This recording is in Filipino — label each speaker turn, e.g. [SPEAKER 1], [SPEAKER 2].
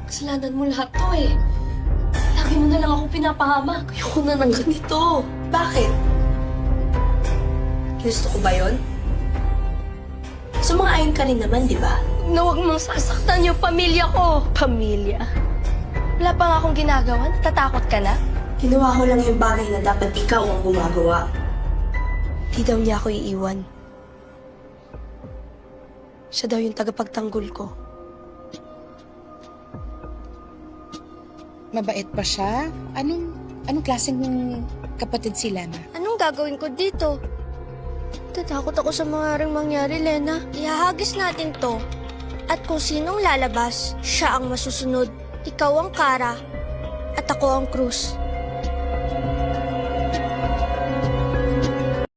[SPEAKER 1] Kasalanan mo lahat to eh. Lagi mo na lang ako pinapahamak. Ayoko na ng ganito.
[SPEAKER 2] Bakit? Gusto ko ba yun? Sumang-ayon ka rin naman, di ba?
[SPEAKER 1] Na huwag mong sasaktan yung pamilya ko. Pamilya? Wala pa nga akong ginagawa. Natatakot ka na?
[SPEAKER 2] Ginawa ko lang yung bagay na dapat ikaw ang gumagawa.
[SPEAKER 1] Di daw niya ako iiwan. Siya daw yung tagapagtanggol ko.
[SPEAKER 3] Mabait pa siya? Anong klaseng kapatid si Lena?
[SPEAKER 4] Anong gagawin ko dito? Tatakot ako sa mga ring mangyari, Lena. Ihahagis natin to. At kung sinong lalabas, siya ang masusunod. Ikaw ang Kara, at ako ang Cruz.